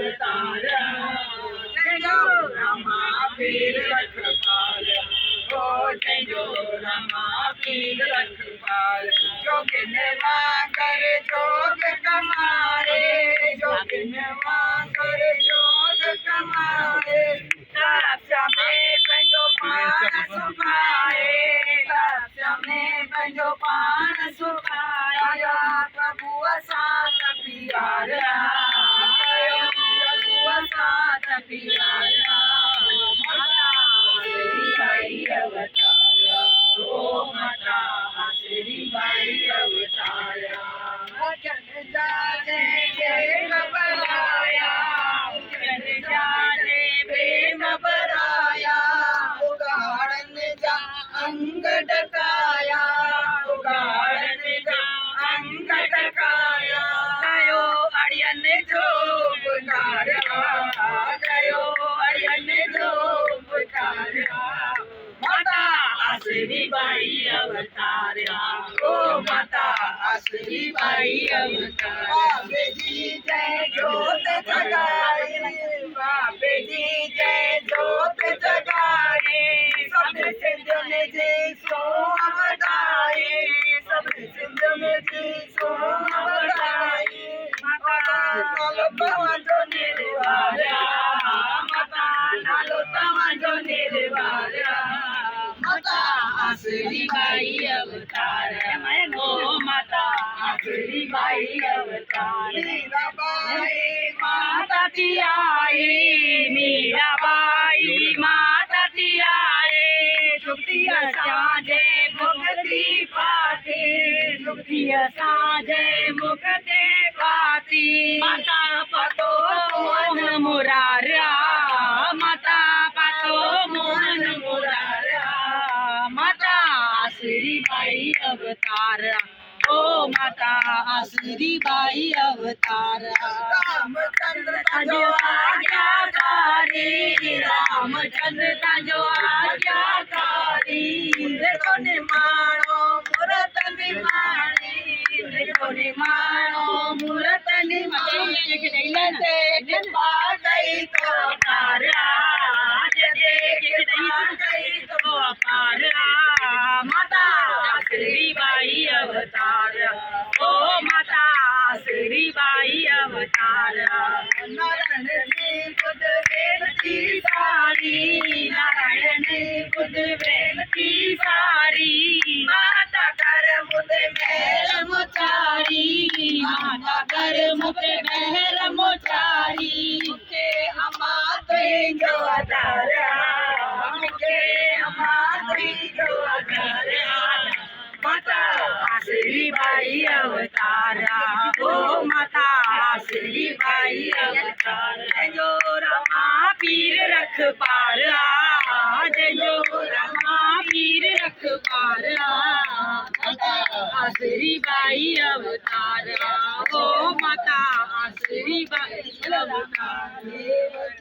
अवतार जय रामा पीर रखपाल ओ जय रामा पीर रखपाल जोगिन वांगर जोग कमाए जोगिन वांगर जोग कमाए तपस्या में पंजो पान सुखाए तपस्या में पंजो पान सुखाया प्रभु साथ पियारा प्रभु साथ पियारा माता श्री बाई अवतारा ओ माता श्री बाई अवतारा जन जाने प्रेम बराया जन जाने प्रेम बराया उगाड़न जा अंग डकाया उगाड़न जा अंग डकाया गयो अड़ियन जो बुधारा गयो अड़ियन जो बुधारा माता श्री बाई अवतारा ओ माता श्री बाई अवतारा बाबे जी जय जोत जगाए बाबे जी जय जोत जगाए सब सिंध में जी सो अवताए सब सिंध में जी सो अवताए माता नालो तवाजो निर्वाला माता नालो तवाजो निर्वाला माता श्री बाई अवतार ओ माता श्री बाई अवतार मीराबाई माता की आई मीराबाई माता की आई जुगतिया साजे मुक्ति पाती जुगतिया साजे मुक्ति पाती माता पतो मोहन मुरारा माता पतो मोहन मुरारा माता श्री बाई अवतार ओ माता श्री बाई अवतार रामचंद्र ताजो आज्ञाकारी रामचंद्र जो आज्ञाकारी देखो निमाणो मूरत निमाणी देखो निमाणो मूरत निमाणी गई तो पारा गई तो पारा माता श्री बाई अवतार ओ माता श्री बाई अवतार नारायण जी खुद वेद की सारी नारायण जी खुद वेद की सारी माता कर मुद महल मुचारी माता कर मुद महल मुचारी मुखे अमात जो अतारा मुखे अमात जो अतारा माता श्री बाई अवतारा ओ माता श्री बाई अवतारा जो रमा पीर रखपारा जो रमा पीर रखपारा माता श्री बाई अवतारा ओ माता श्री बाई अवतारा।